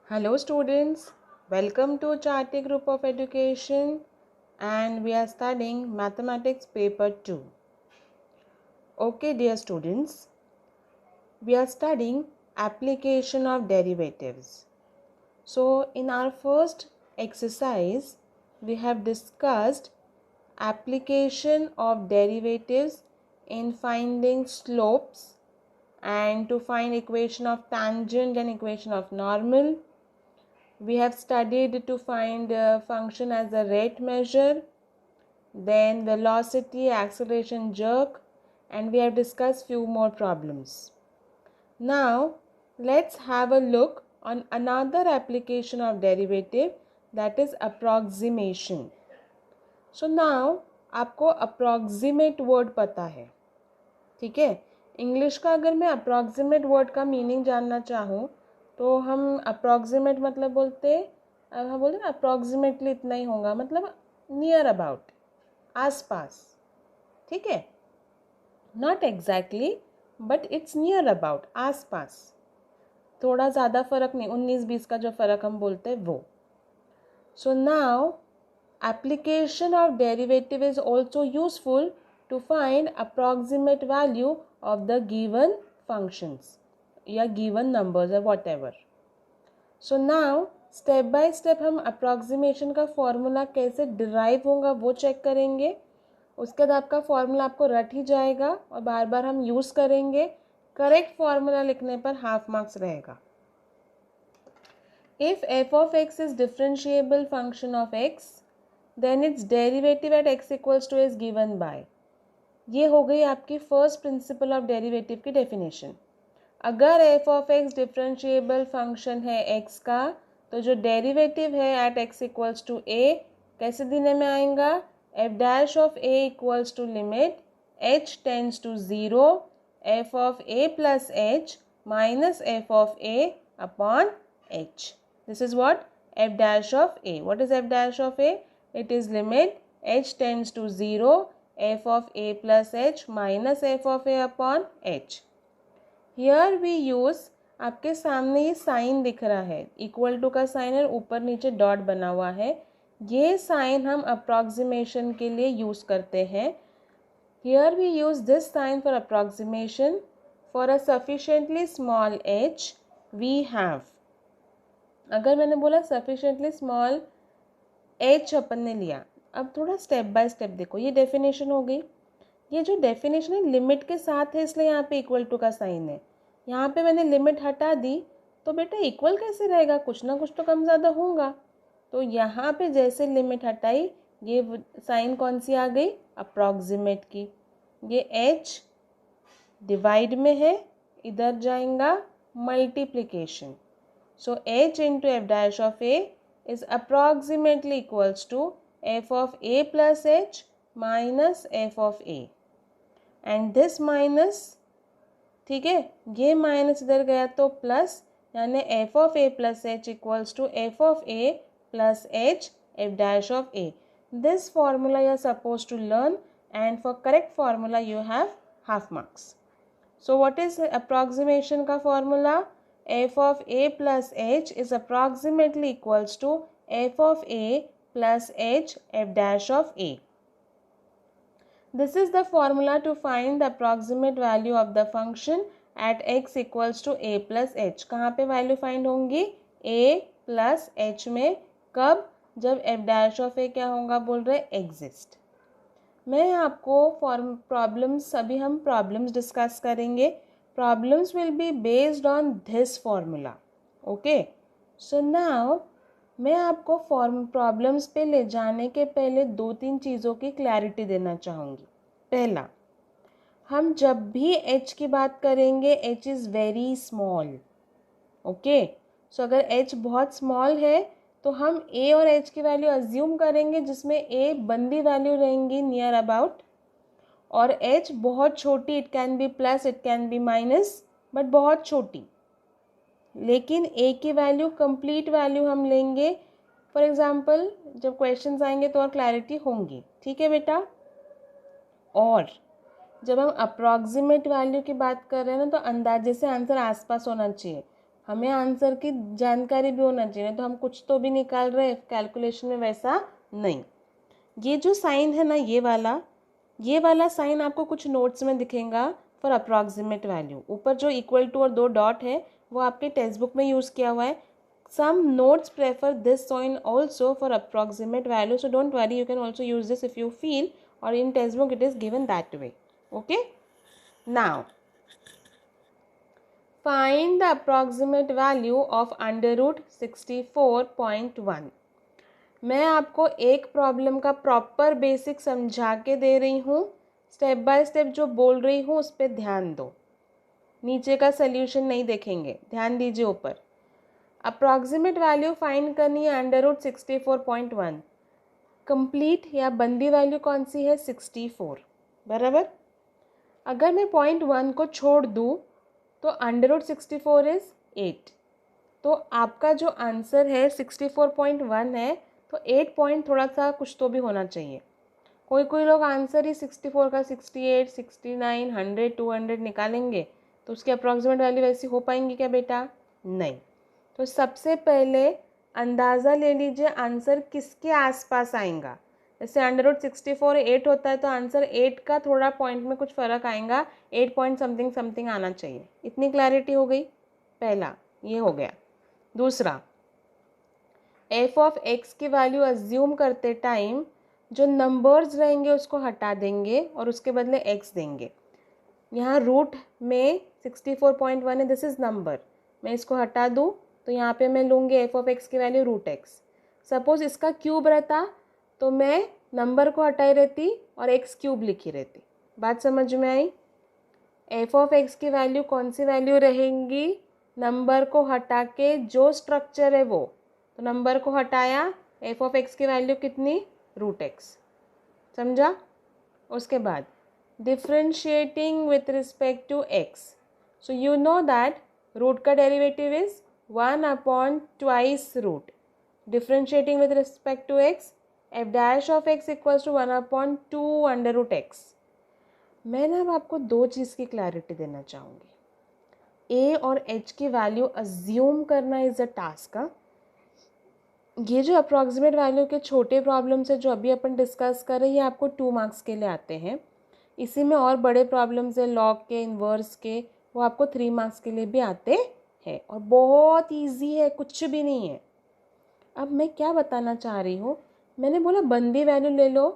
Hello students, welcome to Charti Group of Education and we are studying Mathematics Paper 2. Okay dear students, we are studying application of derivatives. So in our first exercise, we have discussed application of derivatives in finding slopes and to find equation of tangent and equation of normal. We have studied to find a function as a rate measure, then velocity, acceleration, jerk, and we have discussed few more problems. Now, let's have a look on another application of derivative, that is approximation. So now, आपको approximate word पता है, ठीक है। English का अगर मैं approximate word का meaning जानना चाहूँ तो हम अप्रॉक्सीमेट मतलब हम बोलते ना अप्रॉक्सीमेटली इतना ही होगा, मतलब नियर अबाउट, आस पास, ठीक है। Not exactly but it's near about, आस पास, थोड़ा ज़्यादा फ़र्क नहीं, 19-20 का जो फ़र्क हम बोलते हैं वो। So now application of derivative is also useful to find approximate value of the given functions या given numbers or whatever. So now step by step हम approximation का फॉर्मूला कैसे डिराइव होगा वो चेक करेंगे। उसके बाद आपका फॉर्मूला आपको रट ही जाएगा और बार बार हम यूज़ करेंगे। करेक्ट फॉर्मूला लिखने पर हाफ मार्क्स रहेगा। If f of x is differentiable function of x, then its derivative at x equals to is given by, ये हो गई आपकी फर्स्ट प्रिंसिपल ऑफ डेरिवेटिव की डेफिनेशन। अगर f of x differentiable function है x का, तो जो डेरिवेटिव है at x equals to a कैसे देने में आएगा, f dash of a equals to limit h tends to 0 f of a plus h minus f of a upon h. This is what f dash of a. What is f dash of a? It is limit h tends to 0 f of a plus h minus f of a upon h. Here we use, आपके सामने ये sign दिख रहा है, equal to का sign है, ऊपर नीचे डॉट बना हुआ है। ये साइन हम अप्रॉक्सीमेशन के लिए यूज़ करते हैं। Here we use this sign for approximation. For a sufficiently small h we have, अगर मैंने बोला सफिशेंटली स्मॉल एच अपन ने लिया, अब थोड़ा स्टेप बाय स्टेप देखो। ये डेफिनेशन हो गई, ये जो डेफिनेशन है लिमिट के साथ है इसलिए यहाँ पे इक्वल टू का साइन है। यहाँ पे मैंने लिमिट हटा दी तो बेटा इक्वल कैसे रहेगा, कुछ ना कुछ तो कम ज़्यादा होगा। तो यहाँ पे जैसे लिमिट हटाई ये साइन कौन सी आ गई, अप्रॉक्सीमेट की। ये एच डिवाइड में है, इधर जाएगा multiplication. So h into f dash of a is approximately equals to f of a plus h minus f of a. And this minus, ठीक है, ये माइनस इधर गया तो प्लस, यानी f of a plus h equals to f of a plus h f dash of a. This formula you are supposed to learn and for correct formula you have half marks. So what is approximation का formula? f of a plus h is approximately equals to f of a plus h f dash of a. This is the formula to find the approximate value of the function at x equals to a plus h. कहाँ पे value find होंगी, a plus h में, कब, जब f dash of a क्या होगा बोल रहे एग्जिस्ट। मैं आपको प्रॉब्लम्स, अभी हम प्रॉब्लम्स डिस्कस करेंगे। Problems will be based on this formula. Okay. So now मैं आपको प्रॉब्लम्स पे ले जाने के पहले 2-3 चीज़ों की क्लैरिटी देना चाहूँगी। पहला, हम जब भी h की बात करेंगे h is very small. Okay, so अगर h बहुत स्मॉल है तो हम a और h की वैल्यू अज्यूम करेंगे जिसमें a बंदी वैल्यू रहेंगी नियर अबाउट, और h बहुत छोटी, it can be plus it can be minus, but बहुत छोटी। लेकिन a की वैल्यू कंप्लीट वैल्यू हम लेंगे। फॉर एग्जांपल जब क्वेश्चंस आएंगे तो और क्लैरिटी होंगी, ठीक है बेटा। और जब हम अप्रॉक्सीमेट वैल्यू की बात कर रहे हैं ना तो अंदाजे से आंसर आसपास होना चाहिए। हमें आंसर की जानकारी भी होना चाहिए, तो हम कुछ तो भी निकाल रहे हैं कैलकुलेशन में, वैसा नहीं। ये जो साइन है ना, ये वाला साइन आपको कुछ नोट्स में दिखेगा फॉर अप्रॉक्सीमेट वैल्यू। ऊपर जो इक्वल टू और 2 डॉट है वो आपके टेक्स्ट बुक में यूज़ किया हुआ है। Some notes prefer this sign also for approximate value, so don't worry, you can also use this if you feel, or in textbook it is given that way. Okay, now find the approximate value of under root 64.1. मैं आपको एक problem का proper basic समझा के दे रही हूँ, step by step जो बोल रही हूँ उस पर ध्यान दो, नीचे का सोल्यूशन नहीं देखेंगे, ध्यान दीजिए ऊपर। अप्रॉक्सीमेट वैल्यू फाइंड करनी है अंडर रूट 64.1। कंप्लीट या बंदी वैल्यू कौन सी है? 64, बराबर। अगर मैं 0.1 को छोड़ दूँ तो अंडर रूट 64 इज 8। तो आपका जो आंसर है 64.1 है, तो 8 पॉइंट थोड़ा सा कुछ तो भी होना चाहिए। कोई लोग आंसर ही 64 का 68, 69, 100, 200 निकालेंगे, तो उसकी अप्रॉक्सीमेट वैल्यू वैसी हो पाएंगी क्या बेटा? नहीं। तो सबसे पहले अंदाज़ा ले लीजिए आंसर किसके आसपास आएगा। जैसे अंडर रूट 64 8 होता है, तो आंसर 8 का थोड़ा पॉइंट में कुछ फ़र्क आएगा, 8 पॉइंट समथिंग समथिंग आना चाहिए। इतनी क्लैरिटी हो गई? पहला ये हो गया। दूसरा, एफ ऑफ एक्स की वैल्यू अज्यूम करते टाइम जो नंबर्स रहेंगे उसको हटा देंगे और उसके बदले एक्स देंगे। यहाँ रूट में 64.1 है, दिस इज़ नंबर, मैं इसको हटा दूँ तो यहाँ पे मैं लूँगी एफ ऑफ एक्स की वैल्यू रूट एक्स। सपोज इसका क्यूब रहता तो मैं नंबर को हटाई रहती और एक्स क्यूब लिखी रहती। बात समझ में आई? एफ ऑफ एक्स की वैल्यू कौन सी वैल्यू रहेंगी? नंबर को हटा के जो स्ट्रक्चर है वो, तो नंबर को हटाया, एफ ऑफ एक्स की वैल्यू कितनी? Root X. समझा? उसके बाद differentiating with respect to X, so you know that root का derivative is 1/2 root. Differentiating with respect to X, F dash of X equals to 1/2 under root X. मैं ना अब आपको दो चीज़ की क्लैरिटी देना चाहूँगी। ए और एच की वैल्यू अज्यूम करना इज़ अ टास्क। ये जो अप्रॉक्सीमेट वैल्यू के छोटे प्रॉब्लम्स है जो अभी अपन डिस्कस कर रहे हैं, ये आपको 2 मार्क्स के लिए आते हैं। इसी में और बड़े प्रॉब्लम्स है लॉग के, इन्वर्स के, वो आपको 3 मार्क्स के लिए भी आते हैं और बहुत इजी है, कुछ भी नहीं है। अब मैं क्या बताना चाह रही हूँ, मैंने बोला बंदी वैल्यू ले लो,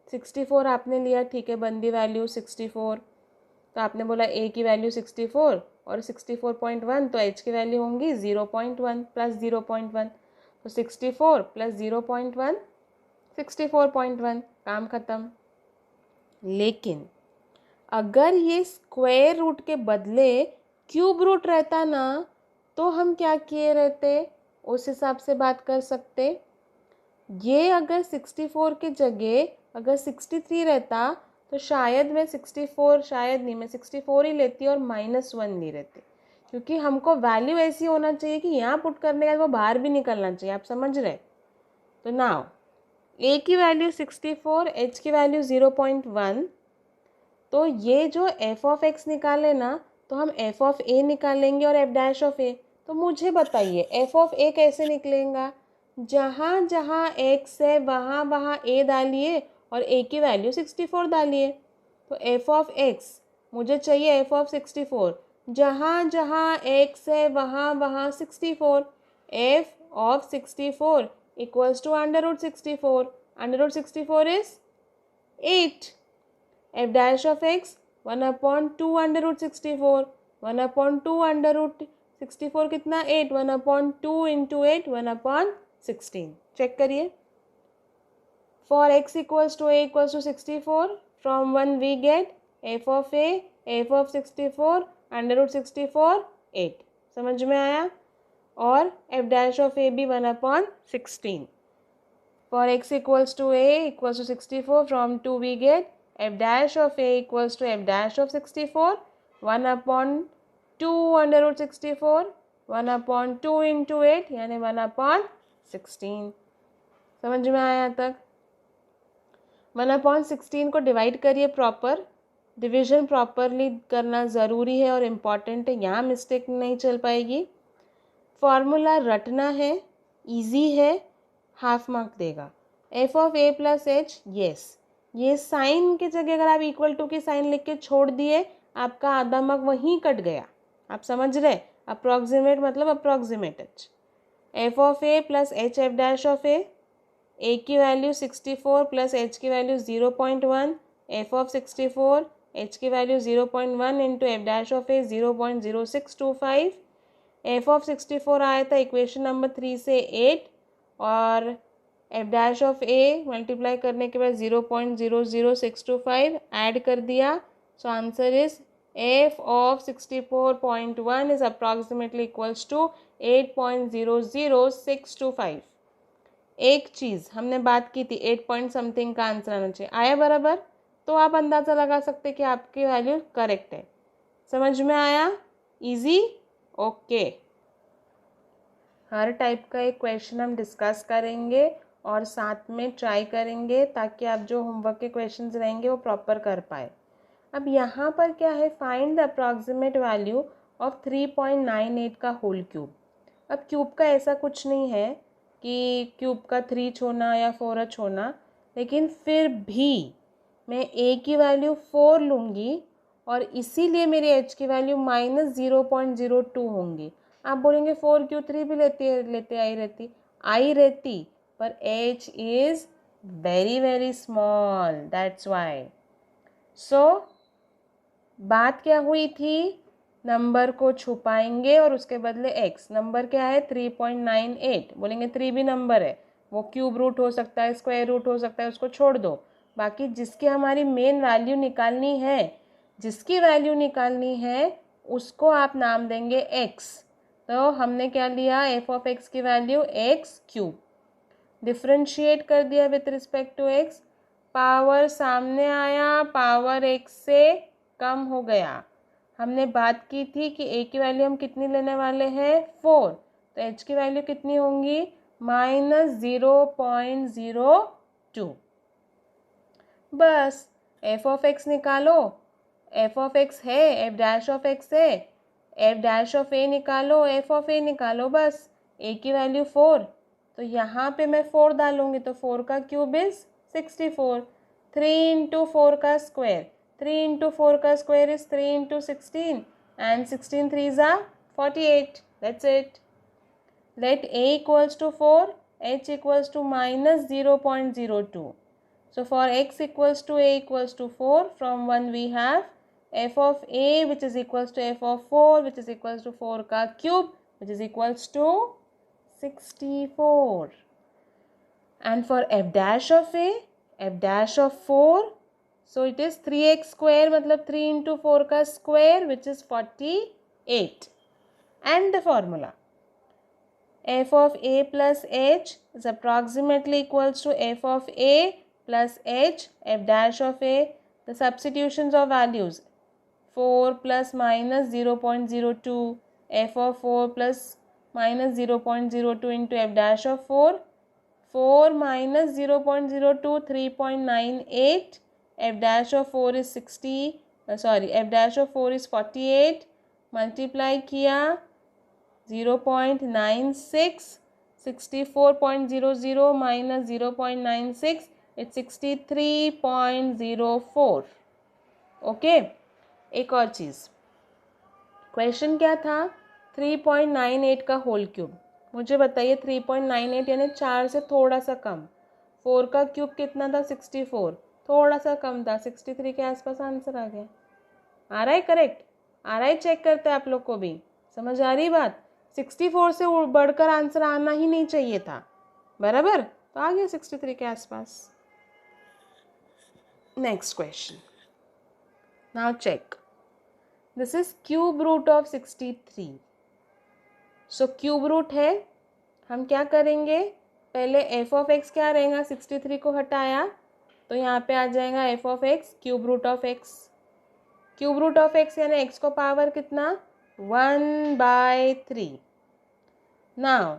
64 आपने लिया, ठीक है, बंदी वैल्यू 64, तो आपने बोला ए की वैल्यू 64 और 64.1, तो एच की वैल्यू होंगी 0.1 प्लस 0.1, तो 64 प्लस 0.1 64.1, काम ख़त्म। लेकिन अगर ये स्क्वायर रूट के बदले क्यूब रूट रहता ना, तो हम क्या किए रहते, उस हिसाब से बात कर सकते। ये अगर 64 की जगह अगर 63 रहता तो शायद मैं 64, शायद नहीं, मैं 64 ही लेती और -1 नहीं रहती, क्योंकि हमको वैल्यू ऐसी होना चाहिए कि यहाँ पुट करने के बाद वो बाहर भी निकलना चाहिए। आप समझ रहे? तो नाउ ए की वैल्यू 64, एच की वैल्यू 0.1, तो ये जो एफ ऑफ एक्स निकाले ना, तो हम एफ ऑफ ए निकालेंगे और एफ डैश ऑफ ए। तो मुझे बताइए एफ ऑफ ए कैसे निकलेगा? जहाँ जहाँ एक्स है वहाँ वहाँ ए डालिए और ए की वैल्यू 64 डालिए। तो एफ ऑफ एक्स मुझे चाहिए एफ ऑफ 64, जहाँ जहाँ एक्स है वहाँ वहाँ 64। F of 64 equals to under root 64, under root 64 is 8। F dash of X 1/2 under root 64, 1/2 under root 64 कितना? 8, 1/2 इंटू 8, 1/16। चेक करिए। For X equals to A equals to 64, from 1 we get F of A, F of 64 under root 64 8। समझ में आया? और F dash of A भी 1/16। For X equals to A equals to 64, from 2 we get f dash of a equals to f dash of 64, 1/2 under root 64, 1/2 into 8 यानी 1/16। समझ में आया यहाँ तक? 1/16 को डिवाइड करिए प्रॉपर, डिवीजन प्रॉपरली करना ज़रूरी है और इम्पॉर्टेंट है, यहाँ मिस्टेक नहीं चल पाएगी। फॉर्मूला रटना है, इजी है, हाफ मार्क देगा। F of A plus H, yes, ये साइन की जगह अगर आप इक्वल टू की साइन लिख के छोड़ दिए, आपका आधा मार्क वहीं कट गया। आप समझ रहे, अप्रॉक्सीमेट मतलब approximate H. F of A plus H F dash of A की वैल्यू 64 प्लस एच की वैल्यू 0.1, एफ ऑफ 64, एच की value 0.1 into F dash of A 0.0625। F of 64 आया था इक्वेशन नंबर 3 से 8, और F dash of A multiply करने के बाद 0.00625 ऐड कर दिया। So answer is F of 64.1 is approximately equals to 8.00625। एक चीज़ हमने बात की थी 8 पॉइंट समथिंग का आंसर आना चाहिए, आया बराबर, तो आप अंदाज़ा लगा सकते कि आपकी वैल्यू करेक्ट है। समझ में आया? इजी? ओके। हर टाइप का एक क्वेश्चन हम डिस्कस करेंगे और साथ में ट्राई करेंगे ताकि आप जो होमवर्क के क्वेश्चंस रहेंगे वो प्रॉपर कर पाए। अब यहाँ पर क्या है, find the approximate value of 3.98 का होल क्यूब। अब क्यूब का ऐसा कुछ नहीं है कि क्यूब का 3 छोड़ना या 4 छोड़ना, लेकिन फिर भी मैं ए की वैल्यू 4 लूँगी और इसीलिए मेरी एच की वैल्यू -0.02 होंगी। आप बोलेंगे 4 क्यों, 3 भी लेते आई रहती, पर H is very very small, that's why. So बात क्या हुई थी, नंबर को छुपाएंगे और उसके बदले एक्स, नंबर क्या है 3.98, बोलेंगे 3 भी नंबर है, वो क्यूब रूट हो सकता है, स्क्वायर रूट हो सकता है, उसको छोड़ दो। बाकी जिसकी हमारी मेन वैल्यू निकालनी है, उसको आप नाम देंगे एक्स। तो हमने क्या लिया, एफ ऑफ एक्स की वैल्यू एक्स क्यूब, डिफ्रेंशिएट कर दिया with respect to X, power सामने आया, पावर एक्स से कम हो गया। हमने बात की थी कि ए की वैल्यू हम कितनी लेने वाले हैं 4, तो एच की वैल्यू कितनी होंगी -0.02। बस एफ ऑफ एक्स निकालो, एफ ऑफ एक्स है, एफ डैश ऑफ एक्स है, एफ डैश ऑफ ए निकालो, एफ ऑफ ए निकालो, बस ए की वैल्यू 4, तो यहाँ पे मैं 4 डालूंगी, तो 4 का क्यूब इज 64, 3 इंटू 4 का स्क्वायर, 3 इंटू 4 का square is 3 into 16 and 16 3s are 48, that's it. Let a equals to 4, h equals to -0.02. So for x equals to a equals to 4, from 1 we have f of a which is equals to f of 4 which is equals to 4 का cube which is equals to 64. And for f dash of a, f dash of 4, so it is 3x square मतलब 3 into 4 का square which is 48. And the formula f of a plus h is approximately equals to f of a plus h, f dash of a, the substitutions of values 4 plus minus 0.02, f of 4 plus minus 0.02 into f dash of 4, 4 minus 0.02 3.98, f dash of 4 is 60, f dash of 4 is 48, multiply किया 0.96, 64.00 minus 0.96, it's 63.04. Okay, एक और चीज़, question क्या था 3.98 का whole cube. मुझे बताइए 3.98 यानी 4 से थोड़ा सा कम, 4 का क्यूब कितना था 64, थोड़ा सा कम था 63 के आसपास आंसर आ गया। आ रहा है करेक्ट, आ रहा है, चेक करते हैं आप लोग को भी, समझ आ रही बात। 64 से बढ़कर आंसर आना ही नहीं चाहिए था, बराबर, तो आ गया 63 के आसपास। Next question, now check, this is cube root of 63। So cube root है, हम क्या करेंगे, पहले एफ ऑफ एक्स क्या रहेगा, 63 को हटाया तो यहाँ पे आ जाएगा F of X cube root of X. Cube root of X यानी एक्स को पावर कितना 1/3। Now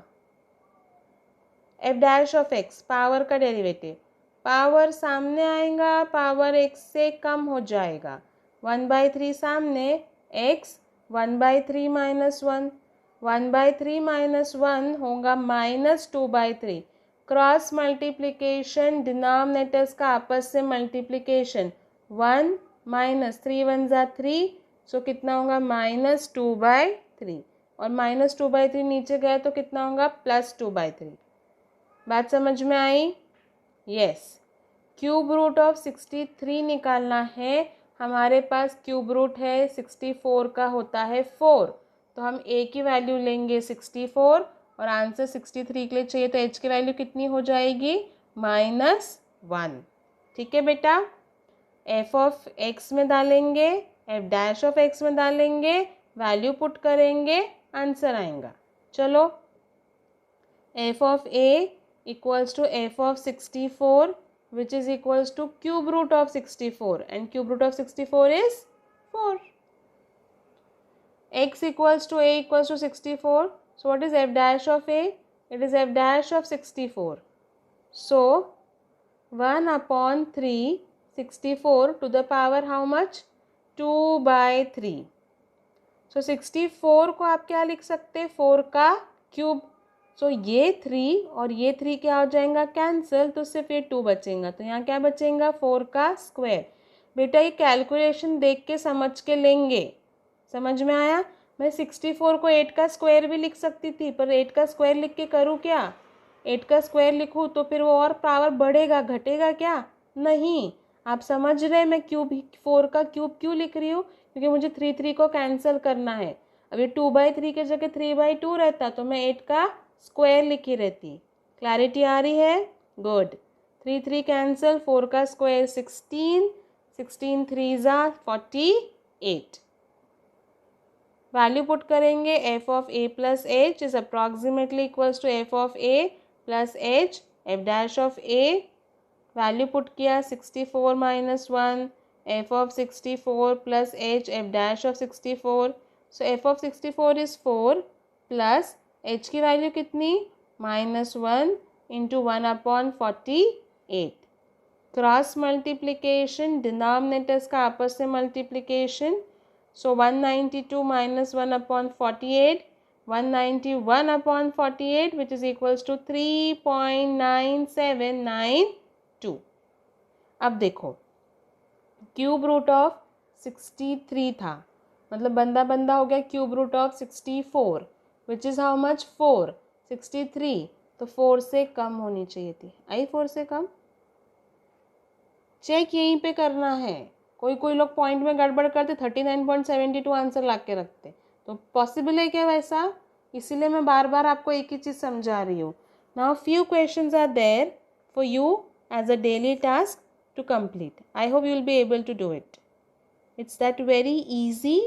F dash of X power का डेरिवेटिव, पावर सामने आएगा, पावर एक्स से कम हो जाएगा, 1/3 सामने, एक्स 1/3 -1, 1/3 माइनस 1 होगा -2/3। क्रॉस मल्टीप्लिकेशन, डिनोमिनेटर्स का आपस से मल्टीप्लिकेशन। 1 माइनस 3 1 ज़ा 3, सो कितना होगा -2/3, और -2/3 नीचे गए तो कितना होगा +2/3। बात समझ में आई? यस। क्यूब रूट ऑफ 63 निकालना है। हमारे पास क्यूब रूट है 64 का होता है 4, तो हम a की वैल्यू लेंगे 64 और आंसर 63 के लिए चाहिए, तो h की वैल्यू कितनी हो जाएगी -1। ठीक है बेटा, f ऑफ x में डालेंगे, f डैश ऑफ x में डालेंगे, वैल्यू पुट करेंगे, आंसर आएगा। चलो, f of a equals to f of 64 which is equals to cube root of 64, and cube root of 64 is 4. X equals to a equals to 64. So what is f dash of a? It is f dash of 64. So 1/3 64 to the power how much? 2/3. So 64 को आप क्या लिख सकते हैं? 4 का cube. सो ये 3 और ये 3 क्या हो जाएगा? कैंसिल, तो सिर्फ ये 2 बचेगा। तो यहाँ क्या बचेगा? 4 का स्क्वायर। बेटा ये कैलकुलेशन देख के समझ के लेंगे, समझ में आया? मैं 64 को 8 का स्क्वायर भी लिख सकती थी, पर 8 का स्क्वायर लिख के करूँ क्या? 8 का स्क्वायर लिखूँ तो फिर वो और पावर बढ़ेगा, घटेगा क्या? नहीं। आप समझ रहे मैं क्यूब 4 का क्यूब क्यों लिख रही हूँ? क्योंकि मुझे 3 को कैंसिल करना है। अब ये 2/3 के जगह 3/2 रहता तो मैं 8 का स्क्वायर लिखी रहती। क्लैरिटी आ रही है? गुड। 3 कैंसिल, 4 का स्क्वायर 16, 16 3 ज़ा 48। वैल्यू पुट करेंगे, f of a plus h is approximately equals to f of a plus h, f dash of a, value put किया 64 minus 1, f of 64 plus h, f dash of 64। So f of 64 is 4 plus h की value कितनी? -1 into 1/48। Cross multiplication, denominators का आपस से multiplication. So 192 minus 1/48, 191/48 which is equals to 3.9792। अब देखो, cube root of 63 था, मतलब बंदा बंदा हो गया cube root of 64 which is how much? 4। 63 तो 4 से कम होनी चाहिए थी। आई 4 से कम? चेक यहीं पे करना है। कोई कोई लोग पॉइंट में गड़बड़ करते 39.72 आंसर ला के रखते, तो पॉसिबल है क्या वैसा? इसीलिए मैं बार बार आपको एक ही चीज़ समझा रही हूँ। Now few questions are there for you as a daily task to complete. I hope you will be able to do it. It's that very easy.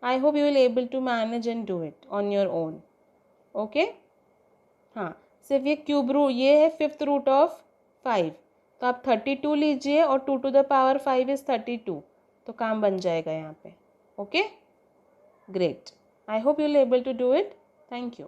I hope you will able to manage and do it on your own. Okay? हाँ, सिर्फ ये cube root, ये है 5th root of 5, तो आप 32 लीजिए और 2 to the power 5 is 32, तो काम बन जाएगा यहाँ पे। Okay, great. I hope you will able to do it. Thank you.